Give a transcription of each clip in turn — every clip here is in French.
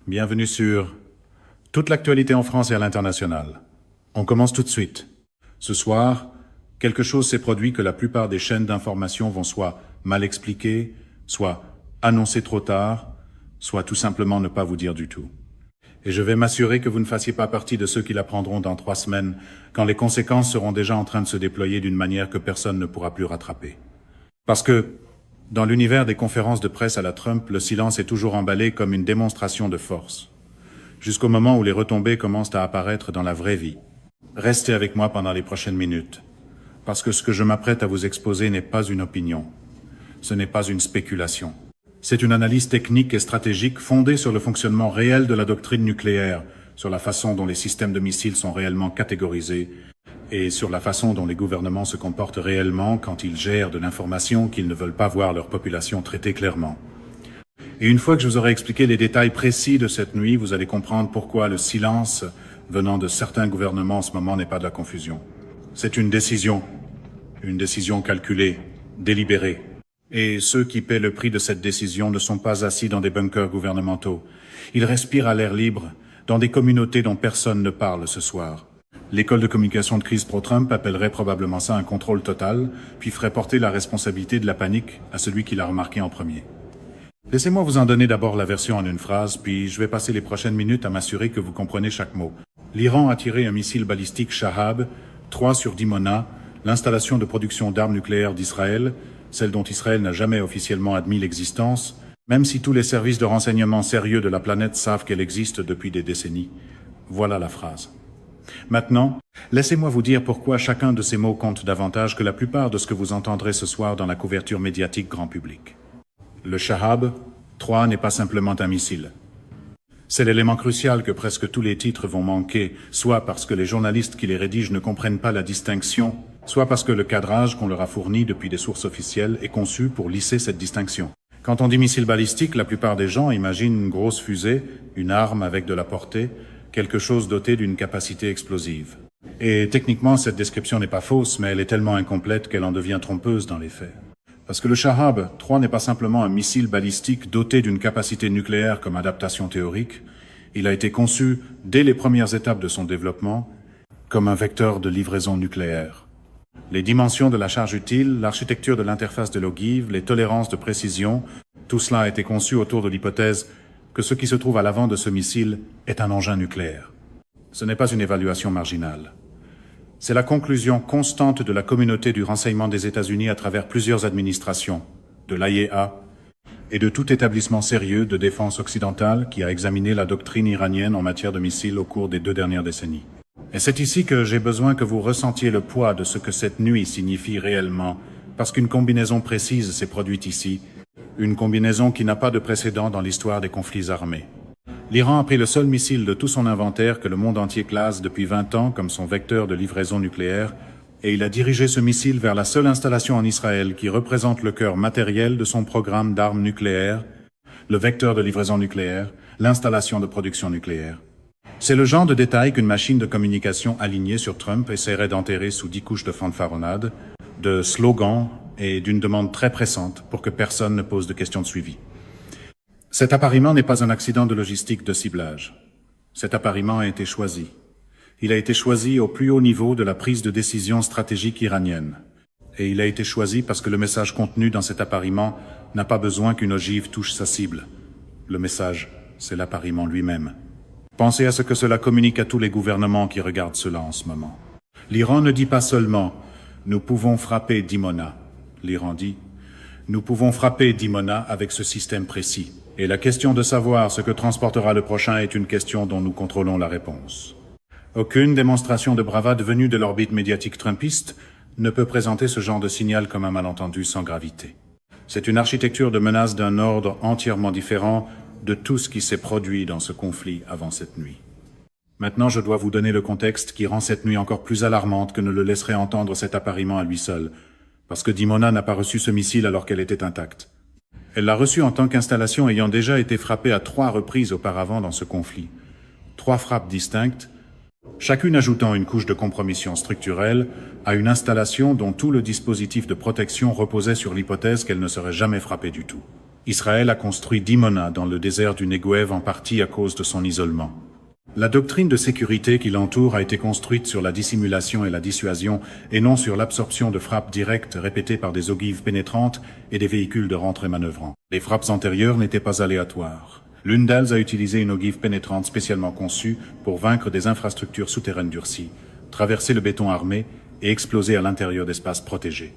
Bienvenue sur toute l'actualité en France et à l'international. On commence tout de suite. Ce soir, quelque chose s'est produit que la plupart des chaînes d'information vont soit mal expliquer, soit annoncer trop tard, soit tout simplement ne pas vous dire du tout. Et je vais m'assurer que vous ne fassiez pas partie de ceux qui l'apprendront dans 3 semaines, quand les conséquences seront déjà en train de se déployer d'une manière que personne ne pourra plus rattraper. Parce que, dans l'univers des conférences de presse à la Trump, le silence est toujours emballé comme une démonstration de force, jusqu'au moment où les retombées commencent à apparaître dans la vraie vie. Restez avec moi pendant les prochaines minutes, parce que ce que je m'apprête à vous exposer n'est pas une opinion, ce n'est pas une spéculation. C'est une analyse technique et stratégique fondée sur le fonctionnement réel de la doctrine nucléaire, sur la façon dont les systèmes de missiles sont réellement catégorisés et sur la façon dont les gouvernements se comportent réellement quand ils gèrent de l'information qu'ils ne veulent pas voir leur population traiter clairement. Et une fois que je vous aurai expliqué les détails précis de cette nuit, vous allez comprendre pourquoi le silence venant de certains gouvernements en ce moment n'est pas de la confusion. C'est une décision calculée, délibérée. Et ceux qui paient le prix de cette décision ne sont pas assis dans des bunkers gouvernementaux. Ils respirent à l'air libre, dans des communautés dont personne ne parle ce soir. L'école de communication de crise pro-Trump appellerait probablement ça un contrôle total, puis ferait porter la responsabilité de la panique à celui qui l'a remarqué en premier. Laissez-moi vous en donner d'abord la version en une phrase, puis je vais passer les prochaines minutes à m'assurer que vous comprenez chaque mot. L'Iran a tiré un missile balistique Shahab, 3 sur Dimona, l'installation de production d'armes nucléaires d'Israël, celle dont Israël n'a jamais officiellement admis l'existence, même si tous les services de renseignement sérieux de la planète savent qu'elle existe depuis des décennies. Voilà la phrase. Maintenant, laissez-moi vous dire pourquoi chacun de ces mots compte davantage que la plupart de ce que vous entendrez ce soir dans la couverture médiatique grand public. Le Shahab 3 n'est pas simplement un missile. C'est l'élément crucial que presque tous les titres vont manquer, soit parce que les journalistes qui les rédigent ne comprennent pas la distinction, soit parce que le cadrage qu'on leur a fourni depuis des sources officielles est conçu pour lisser cette distinction. Quand on dit missile balistique, la plupart des gens imaginent une grosse fusée, une arme avec de la portée, quelque chose doté d'une capacité explosive. Et techniquement, cette description n'est pas fausse, mais elle est tellement incomplète qu'elle en devient trompeuse dans les faits. Parce que le Shahab 3 n'est pas simplement un missile balistique doté d'une capacité nucléaire comme adaptation théorique, il a été conçu, dès les premières étapes de son développement, comme un vecteur de livraison nucléaire. Les dimensions de la charge utile, l'architecture de l'interface de l'ogive, les tolérances de précision, tout cela a été conçu autour de l'hypothèse que ce qui se trouve à l'avant de ce missile est un engin nucléaire. Ce n'est pas une évaluation marginale. C'est la conclusion constante de la communauté du renseignement des États-Unis à travers plusieurs administrations, de l'IAEA et de tout établissement sérieux de défense occidentale qui a examiné la doctrine iranienne en matière de missiles au cours des 2 dernières décennies. Et c'est ici que j'ai besoin que vous ressentiez le poids de ce que cette nuit signifie réellement, parce qu'une combinaison précise s'est produite ici, une combinaison qui n'a pas de précédent dans l'histoire des conflits armés. L'Iran a pris le seul missile de tout son inventaire que le monde entier classe depuis 20 ans comme son vecteur de livraison nucléaire, et il a dirigé ce missile vers la seule installation en Israël qui représente le cœur matériel de son programme d'armes nucléaires, le vecteur de livraison nucléaire, l'installation de production nucléaire. C'est le genre de détail qu'une machine de communication alignée sur Trump essaierait d'enterrer sous 10 couches de fanfaronnade, de slogans et d'une demande très pressante pour que personne ne pose de questions de suivi. Cet appariement n'est pas un accident de logistique de ciblage. Cet appariement a été choisi. Il a été choisi au plus haut niveau de la prise de décision stratégique iranienne. Et il a été choisi parce que le message contenu dans cet appariement n'a pas besoin qu'une ogive touche sa cible. Le message, c'est l'appariement lui-même. Pensez à ce que cela communique à tous les gouvernements qui regardent cela en ce moment. L'Iran ne dit pas seulement « Nous pouvons frapper Dimona ». L'Iran dit « Nous pouvons frapper Dimona avec ce système précis ». Et la question de savoir ce que transportera le prochain est une question dont nous contrôlons la réponse. Aucune démonstration de bravade venue de l'orbite médiatique trumpiste ne peut présenter ce genre de signal comme un malentendu sans gravité. C'est une architecture de menace d'un ordre entièrement différent de tout ce qui s'est produit dans ce conflit avant cette nuit. Maintenant, je dois vous donner le contexte qui rend cette nuit encore plus alarmante que ne le laisserait entendre cet appariement à lui seul, parce que Dimona n'a pas reçu ce missile alors qu'elle était intacte. Elle l'a reçu en tant qu'installation ayant déjà été frappée à 3 reprises auparavant dans ce conflit. 3 frappes distinctes, chacune ajoutant une couche de compromission structurelle à une installation dont tout le dispositif de protection reposait sur l'hypothèse qu'elle ne serait jamais frappée du tout. Israël a construit Dimona dans le désert du Negev en partie à cause de son isolement. La doctrine de sécurité qui l'entoure a été construite sur la dissimulation et la dissuasion et non sur l'absorption de frappes directes répétées par des ogives pénétrantes et des véhicules de rentrée manœuvrants. Les frappes antérieures n'étaient pas aléatoires. L'une d'elles a utilisé une ogive pénétrante spécialement conçue pour vaincre des infrastructures souterraines durcies, traverser le béton armé et exploser à l'intérieur d'espaces protégés.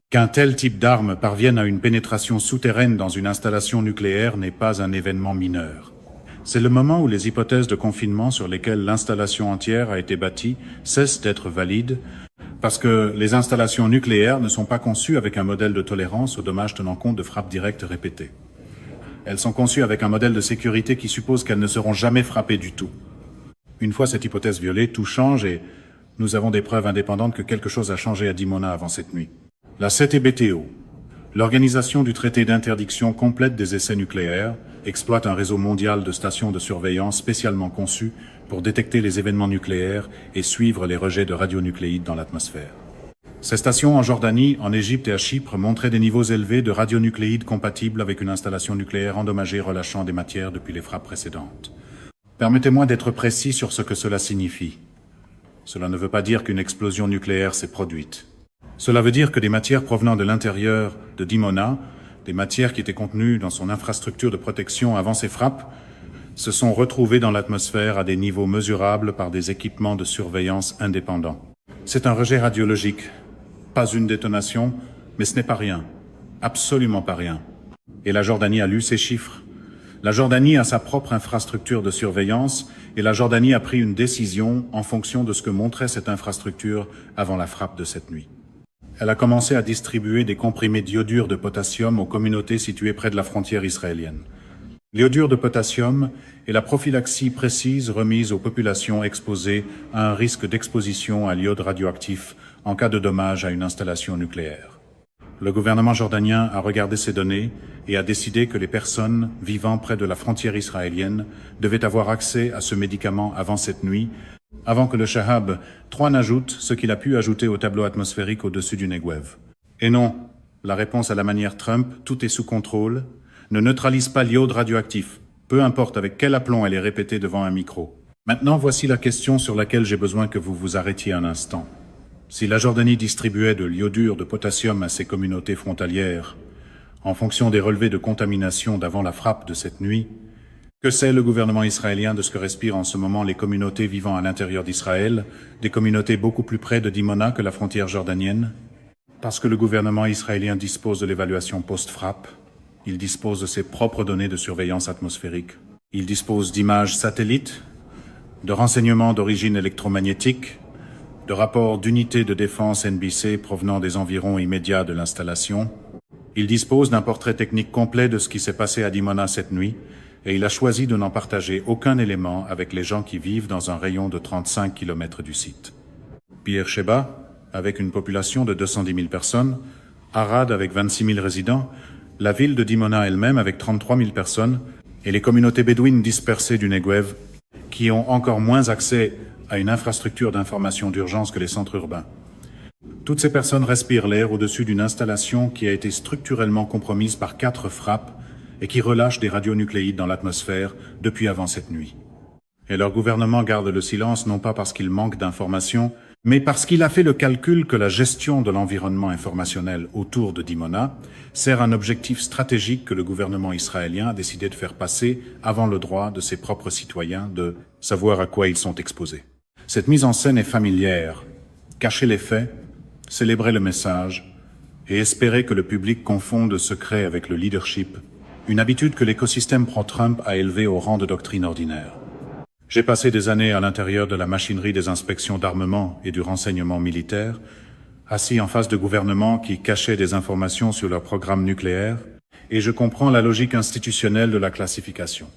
Qu'un tel type d'arme parvienne à une pénétration souterraine dans une installation nucléaire n'est pas un événement mineur. C'est le moment où les hypothèses de confinement sur lesquelles l'installation entière a été bâtie cessent d'être valides, parce que les installations nucléaires ne sont pas conçues avec un modèle de tolérance aux dommages tenant compte de frappes directes répétées. Elles sont conçues avec un modèle de sécurité qui suppose qu'elles ne seront jamais frappées du tout. Une fois cette hypothèse violée, tout change et nous avons des preuves indépendantes que quelque chose a changé à Dimona avant cette nuit. La CTBTO, l'Organisation du traité d'interdiction complète des essais nucléaires, exploite un réseau mondial de stations de surveillance spécialement conçues pour détecter les événements nucléaires et suivre les rejets de radionucléides dans l'atmosphère. Ces stations en Jordanie, en Égypte et à Chypre montraient des niveaux élevés de radionucléides compatibles avec une installation nucléaire endommagée relâchant des matières depuis les frappes précédentes. Permettez-moi d'être précis sur ce que cela signifie. Cela ne veut pas dire qu'une explosion nucléaire s'est produite. Cela veut dire que des matières provenant de l'intérieur de Dimona, des matières qui étaient contenues dans son infrastructure de protection avant ces frappes, se sont retrouvées dans l'atmosphère à des niveaux mesurables par des équipements de surveillance indépendants. C'est un rejet radiologique, pas une détonation, mais ce n'est pas rien, absolument pas rien. Et la Jordanie a lu ces chiffres. La Jordanie a sa propre infrastructure de surveillance et la Jordanie a pris une décision en fonction de ce que montrait cette infrastructure avant la frappe de cette nuit. Elle a commencé à distribuer des comprimés d'iodure de potassium aux communautés situées près de la frontière israélienne. L'iodure de potassium est la prophylaxie précise remise aux populations exposées à un risque d'exposition à l'iode radioactif en cas de dommage à une installation nucléaire. Le gouvernement jordanien a regardé ces données et a décidé que les personnes vivant près de la frontière israélienne devaient avoir accès à ce médicament avant cette nuit, avant que le Shahab 3 n'ajoute ce qu'il a pu ajouter au tableau atmosphérique au-dessus du Negev. Et non, la réponse à la manière Trump, tout est sous contrôle, ne neutralise pas l'iode radioactif, peu importe avec quel aplomb elle est répétée devant un micro. Maintenant, voici la question sur laquelle j'ai besoin que vous vous arrêtiez un instant. Si la Jordanie distribuait de l'iodure de potassium à ses communautés frontalières, en fonction des relevés de contamination d'avant la frappe de cette nuit, que sait le gouvernement israélien de ce que respirent en ce moment les communautés vivant à l'intérieur d'Israël, des communautés beaucoup plus près de Dimona que la frontière jordanienne? Parce que le gouvernement israélien dispose de l'évaluation post-frappe, il dispose de ses propres données de surveillance atmosphérique, il dispose d'images satellites, de renseignements d'origine électromagnétique, de rapports d'unités de défense NBC provenant des environs immédiats de l'installation. Il dispose d'un portrait technique complet de ce qui s'est passé à Dimona cette nuit, et il a choisi de n'en partager aucun élément avec les gens qui vivent dans un rayon de 35 km du site. Beer-Sheba, avec une population de 210 000 personnes, Arad avec 26 000 résidents, la ville de Dimona elle-même avec 33 000 personnes, et les communautés bédouines dispersées du Negev, qui ont encore moins accès à une infrastructure d'information d'urgence que les centres urbains. Toutes ces personnes respirent l'air au-dessus d'une installation qui a été structurellement compromise par 4 frappes et qui relâche des radionucléides dans l'atmosphère depuis avant cette nuit. Et leur gouvernement garde le silence non pas parce qu'il manque d'informations, mais parce qu'il a fait le calcul que la gestion de l'environnement informationnel autour de Dimona sert un objectif stratégique que le gouvernement israélien a décidé de faire passer avant le droit de ses propres citoyens de savoir à quoi ils sont exposés. Cette mise en scène est familière. Cacher les faits, célébrer le message et espérer que le public confonde le secret avec le leadership, une habitude que l'écosystème pro-Trump a élevée au rang de doctrine ordinaire. J'ai passé des années à l'intérieur de la machinerie des inspections d'armement et du renseignement militaire, assis en face de gouvernements qui cachaient des informations sur leur programme nucléaire, et je comprends la logique institutionnelle de la classification.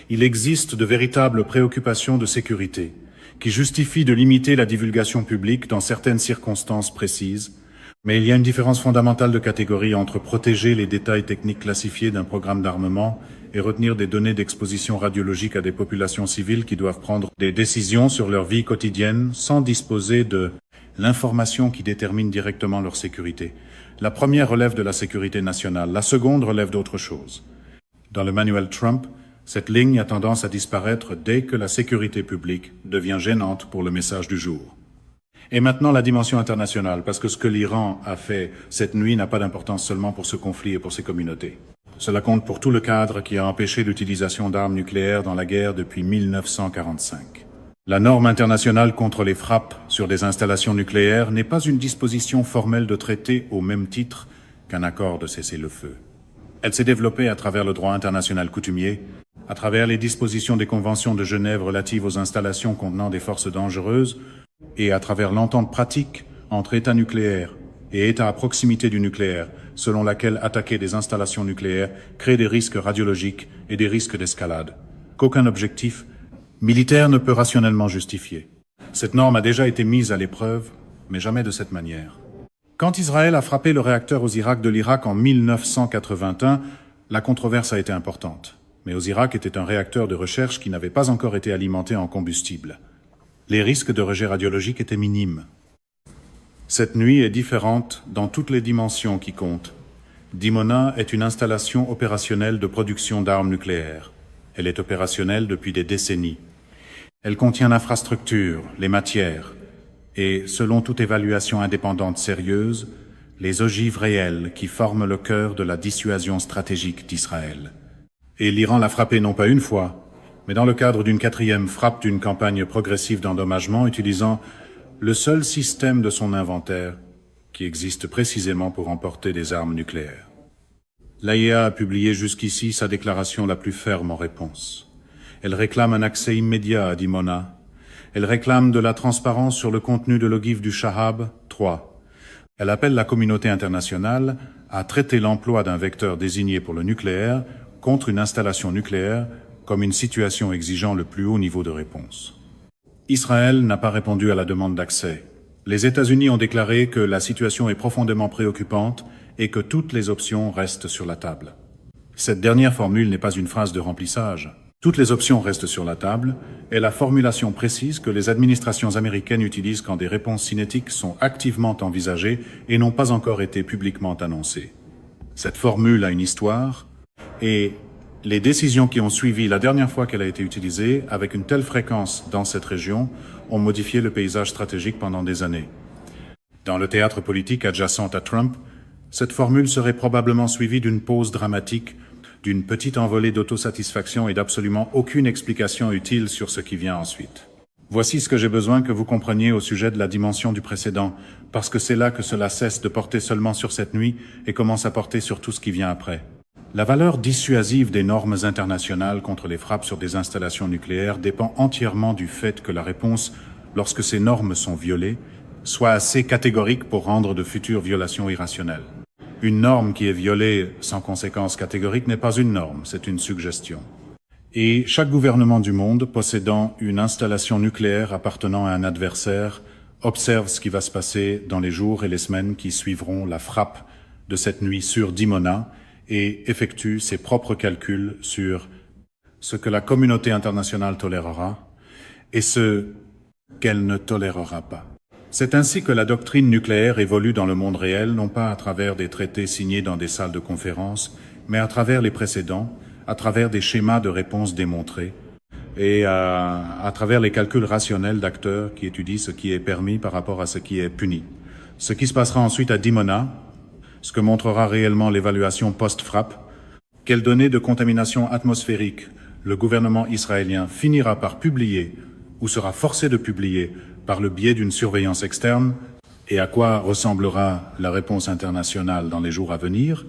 Il existe de véritables préoccupations de sécurité qui justifient de limiter la divulgation publique dans certaines circonstances précises, mais il y a une différence fondamentale de catégorie entre protéger les détails techniques classifiés d'un programme d'armement et retenir des données d'exposition radiologique à des populations civiles qui doivent prendre des décisions sur leur vie quotidienne sans disposer de l'information qui détermine directement leur sécurité. La première relève de la sécurité nationale, la seconde relève d'autre chose. Dans le manuel Trump, cette ligne a tendance à disparaître dès que la sécurité publique devient gênante pour le message du jour. Et maintenant la dimension internationale, parce que ce que l'Iran a fait cette nuit n'a pas d'importance seulement pour ce conflit et pour ces communautés. Cela compte pour tout le cadre qui a empêché l'utilisation d'armes nucléaires dans la guerre depuis 1945. La norme internationale contre les frappes sur des installations nucléaires n'est pas une disposition formelle de traité au même titre qu'un accord de cessez-le-feu. Elle s'est développée à travers le droit international coutumier, à travers les dispositions des conventions de Genève relatives aux installations contenant des forces dangereuses et à travers l'entente pratique entre États nucléaires et États à proximité du nucléaire, selon laquelle attaquer des installations nucléaires crée des risques radiologiques et des risques d'escalade, qu'aucun objectif militaire ne peut rationnellement justifier. Cette norme a déjà été mise à l'épreuve, mais jamais de cette manière. Quand Israël a frappé le réacteur aux Irak de l'Irak en 1981, la controverse a été importante. Mais aux Irak était un réacteur de recherche qui n'avait pas encore été alimenté en combustible. Les risques de rejet radiologique étaient minimes. Cette nuit est différente dans toutes les dimensions qui comptent. Dimona est une installation opérationnelle de production d'armes nucléaires. Elle est opérationnelle depuis des décennies. Elle contient l'infrastructure, les matières et, selon toute évaluation indépendante sérieuse, les ogives réelles qui forment le cœur de la dissuasion stratégique d'Israël. Et l'Iran l'a frappé non pas une fois, mais dans le cadre d'une 4e frappe d'une campagne progressive d'endommagement utilisant le seul système de son inventaire qui existe précisément pour emporter des armes nucléaires. L'AIEA a publié jusqu'ici sa déclaration la plus ferme en réponse. Elle réclame un accès immédiat à Dimona. Elle réclame de la transparence sur le contenu de l'ogive du Shahab 3. Elle appelle la communauté internationale à traiter l'emploi d'un vecteur désigné pour le nucléaire contre une installation nucléaire comme une situation exigeant le plus haut niveau de réponse. Israël n'a pas répondu à la demande d'accès. Les États-Unis ont déclaré que la situation est profondément préoccupante et que toutes les options restent sur la table. Cette dernière formule n'est pas une phrase de remplissage. Toutes les options restent sur la table est la formulation précise que les administrations américaines utilisent quand des réponses cinétiques sont activement envisagées et n'ont pas encore été publiquement annoncées. Cette formule a une histoire et les décisions qui ont suivi la dernière fois qu'elle a été utilisée avec une telle fréquence dans cette région ont modifié le paysage stratégique pendant des années. Dans le théâtre politique adjacent à Trump, cette formule serait probablement suivie d'une pause dramatique, d'une petite envolée d'autosatisfaction et d'absolument aucune explication utile sur ce qui vient ensuite. Voici ce que j'ai besoin que vous compreniez au sujet de la dimension du précédent, parce que c'est là que cela cesse de porter seulement sur cette nuit et commence à porter sur tout ce qui vient après. La valeur dissuasive des normes internationales contre les frappes sur des installations nucléaires dépend entièrement du fait que la réponse, lorsque ces normes sont violées, soit assez catégorique pour rendre de futures violations irrationnelles. Une norme qui est violée sans conséquence catégorique n'est pas une norme, c'est une suggestion. Et chaque gouvernement du monde possédant une installation nucléaire appartenant à un adversaire observe ce qui va se passer dans les jours et les semaines qui suivront la frappe de cette nuit sur Dimona et effectue ses propres calculs sur ce que la communauté internationale tolérera et ce qu'elle ne tolérera pas. C'est ainsi que la doctrine nucléaire évolue dans le monde réel, non pas à travers des traités signés dans des salles de conférence, mais à travers les précédents, à travers des schémas de réponse démontrés et à travers les calculs rationnels d'acteurs qui étudient ce qui est permis par rapport à ce qui est puni. Ce qui se passera ensuite à Dimona, ce que montrera réellement l'évaluation post-frappe, quelles données de contamination atmosphérique le gouvernement israélien finira par publier ou sera forcé de publier par le biais d'une surveillance externe, et à quoi ressemblera la réponse internationale dans les jours à venir,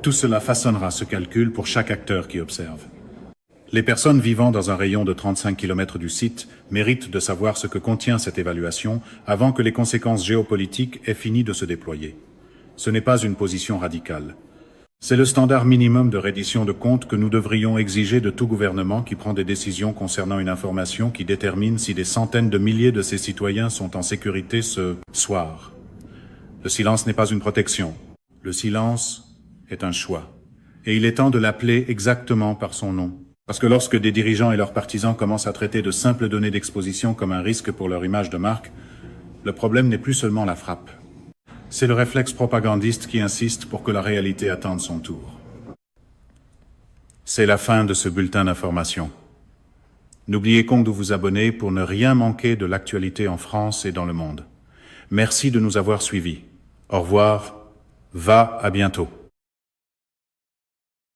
tout cela façonnera ce calcul pour chaque acteur qui observe. Les personnes vivant dans un rayon de 35 km du site méritent de savoir ce que contient cette évaluation avant que les conséquences géopolitiques aient fini de se déployer. Ce n'est pas une position radicale. C'est le standard minimum de reddition de comptes que nous devrions exiger de tout gouvernement qui prend des décisions concernant une information qui détermine si des centaines de milliers de ses citoyens sont en sécurité ce soir. Le silence n'est pas une protection. Le silence est un choix. Et il est temps de l'appeler exactement par son nom. Parce que lorsque des dirigeants et leurs partisans commencent à traiter de simples données d'exposition comme un risque pour leur image de marque, Le problème n'est plus seulement la frappe. C'est le réflexe propagandiste qui insiste pour que la réalité attende son tour. C'est la fin de ce bulletin d'information. N'oubliez pas de vous abonner pour ne rien manquer de l'actualité en France et dans le monde. Merci de nous avoir suivis. Au revoir, à bientôt.